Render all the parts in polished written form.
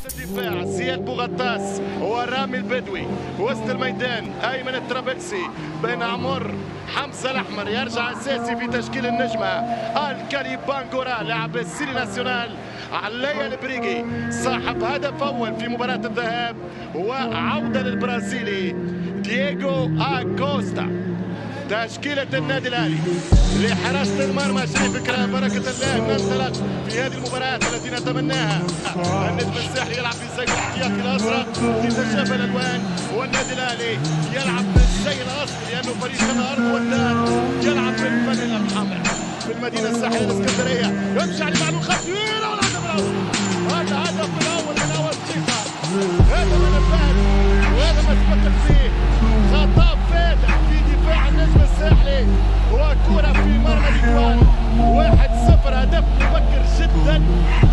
الدفاع زياد بوغطاس ورامي البدوي وسط الميدان ايمن الترابلسي بن عمر حمزه الاحمر يرجع اساسي في تشكيل النجمه الكالي بانغورا لاعب السيري ناسيونال علي البريغي صاحب هدف اول في مباراه الذهاب وعوده للبرازيلي دييغو اكوستا. تشكيلة النادي الأهلي لحراسة المرمى شريف إكرام بركة الله ننطلق في هذه المباراة التي نتمناها. النجم الساحلي يلعب بالزي الاحتياطي الأزرق لتشابه الألوان، والنادي الأهلي يلعب بالزي الأصلي لأنه فريق الأرض والدار يلعب بالفانيلا الحمراء في المدينة الساحلية الإسكندرية. يمشي على معلول خطيرة والهدف الأول. هذا الهدف الأول من أول دقيقة. هذا ما نفهم وهذا ما تفكر فيه. خطاب فادح في دفاع النجم الساحلي وكرة في مرمى الإخوان. 1-0 هدف مبكر جدا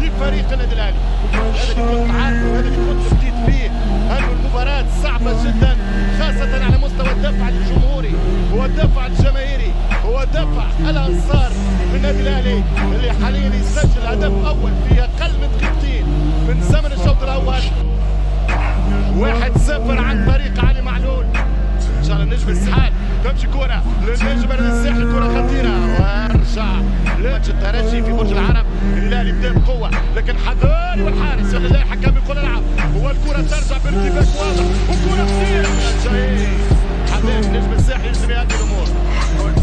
لفريق النادي الأهلي. هذا اللي كنت عارفه وهذا اللي كنت بديت فيه أنه المباراة صعبة جدا خاصة على مستوى الدفع الجمهوري والدفع الجماهيري ودفع الأنصار من النادي الأهلي اللي حاليا يسجل هدف أول في أقل من دقيقتين من زمن الشوط الأول. 1-0 عن طريق علي معلول. ان شاء الله النجم السحال تمشي كرة للنجم الساحلي، كرة خطيرة وارجع لماتش الترجي في برج العرب. الهلال يبدا بقوة لكن حذاري والحارس يلا لا الحكم يقول العب والكرة ترجع بارتباك واضح وكرة خطيرة جاي حذاري النجم الساحلي يلزم يهدي الامور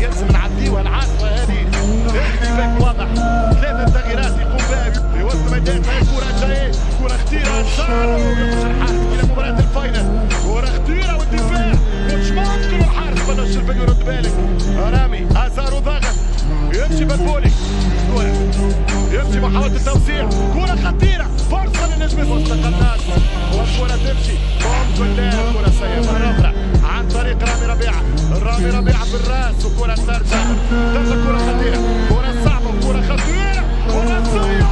يلزم نعديوها العاصفة هذه ارتباك واضح. 3 تغييرات يقوم بها في وسط الميدان. كرة جاي كرة خطيرة انشار ويخرج الحارس الى مباراة الفاينل. كرة خطيرة والدفاع مش ممكن الحارس بلاش البدو يرد بالك. رامي ازارو ضاغط يمشي بدبولي يمشي محاولة التوسيع. كرة خطيرة فرصة للنجم مستقلات والكرة تمشي ممكن لا كرة سيئة مرة أخرى عن طريق رامي ربيعة. رامي ربيعة بالراس وكرة ترجع كرة خطيرة كرة صعبة وكرة خطيرة كرة سيئة.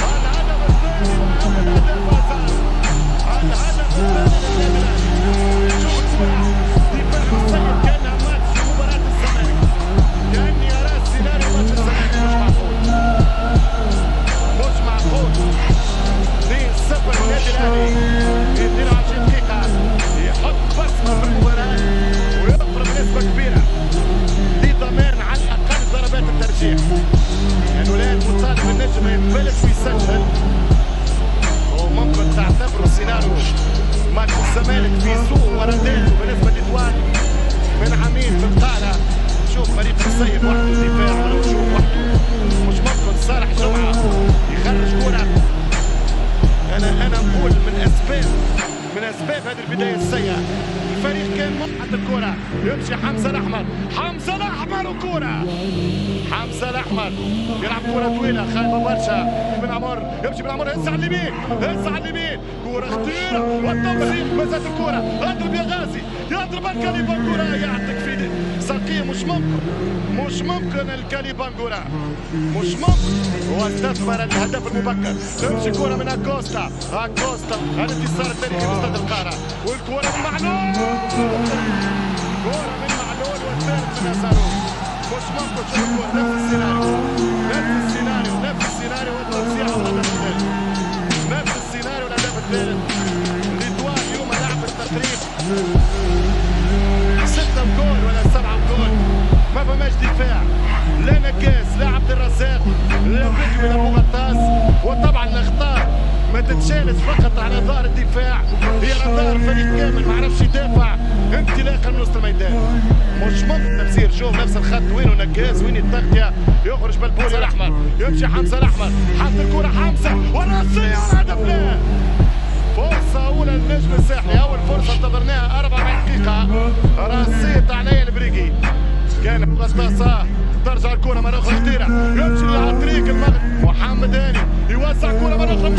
الهدف الثاني وأول أهداف أزارو. الهدف الثاني شوف الكرة دفاع السيد كأنها ماتش في مباراة الزمالك. كأني أرى سيناريو ماتش الزمالك مش معقول. 2-0 النادي الأهلي في 22 دقيقة يحط بصمة في المباراة ويفرض بنسبة كبيرة لضمان على الأقل ضربات الترجيح. لأنه الآن مطالب النجم يبلش ويسجل وممكن تعتبره سيناريو ماتش الزمالك في سوء ورداته بالنسبة لإخوان من عميد في القارة. شوف فريق السيد وحده دفاع والهجوم وحده مش ممكن صالح جمعة يخرج كرة. أنا نقول من أسباب هذه البداية السيئة الفريق كان مقعد الكرة. يمشي حمزة الأحمر وكرة حمزة الأحمر يلعب كرة طويلة خايبة برشا. بن عمر يمشي بن عمر هز على اليمين كرة خطيرة والتوصيل مازالت الكرة. اضرب يا غازي يضرب الكالي بانغورا يعطيك في ساقية. مش ممكن الكالي بانغورا مش ممكن. واستثمر الهدف المبكر. تمشي كرة من أكوستا الانتصار التاريخي باستاد القاهرة والكرة من معلول. كرة من معلول والثالث من أزارو. مش ممكن تشوف الكرة نفس السيناريو والتوزيع والهدف الثالث. نفس السيناريو والهدف الثالث. لدوان اليوم لعب التقريب 6 جول ولا 7 جول. ما فماش دفاع لا نكاس لا عبد الرزاق لا بدوي لا بوغطاس. وطبعا الاخطاء ما تتشالش فقط على ظهر الدفاع هي على ظهر فريق كامل ما عرفش يدافع انطلاقا من وسط الميدان. مش ممكن تفسير. شوف نفس الخط وينه نكاس وين التغطية يخرج بالبولي الاحمر. يمشي حمزة الاحمر حط الكرة حمزة والراسية والهدف. لا فرصة أولى للنجم الساحلي. أول فرصة انتظرناها 4 دقيقة راسية علي البريغي كان مغطاسة. ترجع الكرة مرة أخرى خطيرة. يمشي على طريق المغرب محمد هاني يوزع كرة مرة أخرى.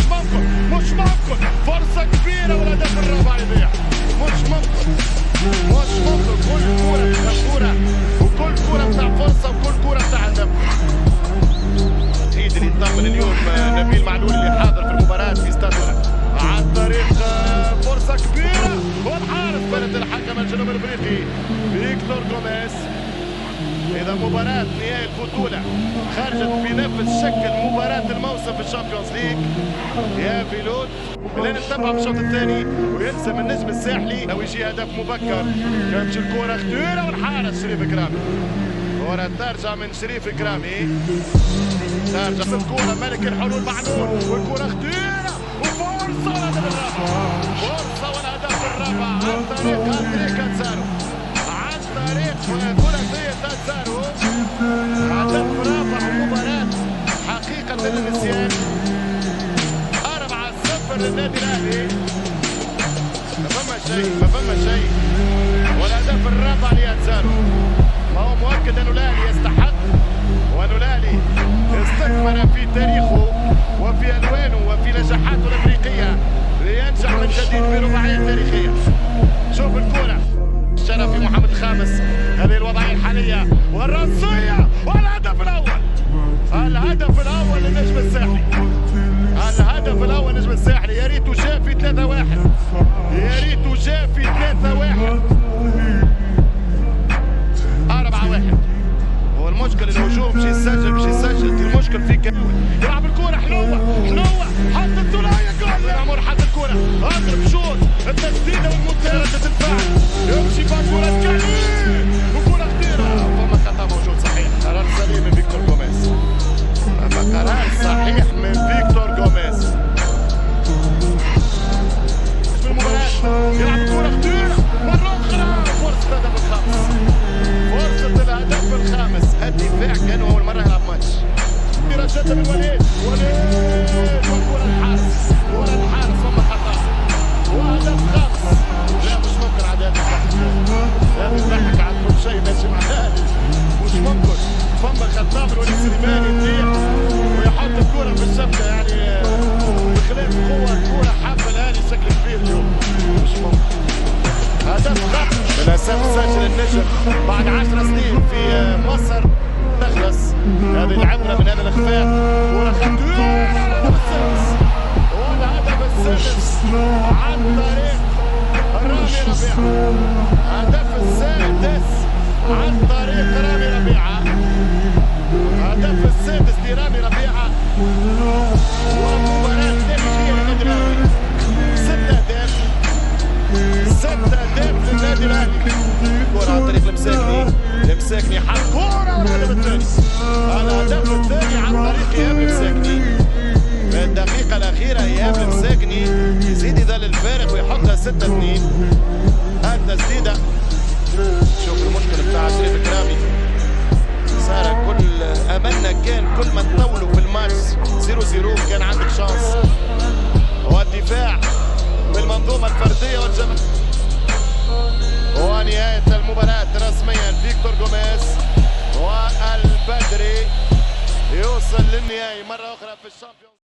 مش ممكن فرصة كبيرة والهدف الرابع يضيع. مش ممكن كل كرة وكل كرة بتاع فرصة وكل كرة بتاع هدف. أكيد اللي يطمن اليوم نبيل معلول اللي حاضر في المباراة في استاد عن طريق فرصة كبيرة والحارس بلد الحكم الجنوب الافريقي فيكتور غوميز. إذا مباراة نهائي البطولة خرجت بنفس شكل مباراة الموسم في الشامبيونز ليج يا فيلود. الآن نتبع في الشوط الثاني ويلزم النجم الساحلي لو يجي هدف مبكر. تمشي الكرة خطيرة والحارس شريف كرامي. كرة ترجع من شريف كرامي. ترجع الكرة ملك الحلول معنون والكرة خطيرة وفرصة والهدف الرابع. فرصة والهدف الرابع عن طريق أندري كانزارو. عن طريق ثلاثية كانزارو. هدف رابع ومباراة حقيقة للنسيان. 4-0 للنادي الأهلي. ما فما شيء. والهدف الرابع لكانزارو. ما هو مؤكد أن الأهلي يستحق وأن الأهلي استثمر في تاريخه وفي ألوانه وفي نجاحاته الأفريقية لينجح من جديد برباعية تاريخية. شوف الكرة الشرفي محمد الخامس. هذه الوضعية الحالية والرأسية والهدف الأول. الهدف الأول للنجم الساحلي. الهدف الأول للنجم الساحلي. يا ريته جاء في 3-1. يا ريته جاء في 3-1. 4-1. هو المشكل الهجوم مش يسجل المشكل في كاوي. يلعب الكرة حلوة حط الثنائية جول. العمر حط الكرة اضرب شوط التسديدة والمنتهى الدفاع. يمشي بانجو كالي وكرة خطيرة. فما خطأ موجود صحيح. قرار سليم من فيكتور جوميز. قرار صحيح من فيكتور جوميز. في المباراة يلعب الكرة خطيرة مرة أخرى. فرصة الهدف الخامس. فرصة الهدف الخامس. الدفاع كان أول مرة يلعب ماتش. رشدة من وليد والكرة الحارس. فما خطأ وهدف خامس. لا مش ممكن عاد هذا يضحك على كل شيء ماشي مع الأهلي. مش ممكن. فما خطأ من وليد سليماني يطيح ويحط الكرة في الشبكة يعني بخلاف قوة. الكرة حابة الأهلي بشكل كبير اليوم. مش ممكن. هدف خامس. للأسف سجل النجم بعد 10 سنين في مصر تخلص. هذه العبرة من هذا الإخفاق. كرة خطيرة. والهدف السادس عن طريق رامي ربيعة. الهدف السادس عن طريق رامي ربيعة. الهدف السادس لرامي ربيعة. ومباراة تاريخية للنادي الأهلي. 6 أهداف للنادي الأهلي. كرة عن طريق المساكني حط كرة والهدف الثاني. الهدف الثاني عن طريق إيهاب المساكني. في الدقيقة الأخيرة إيهاب المساكني يزيد يذل الفارق ويحطها 6-2. التسديدة. شوف المشكلة بتاع شريف كرامي. صار كل أملنا كان كل ما تطولوا في الماتش 0-0 كان عندك شانس. والدفاع بالمنظومة الفردية والجماعية. ونهاية المباراة رسميا فيكتور جوميز والبدري يوصل للنهائي مرة أخرى في الشامبيونز.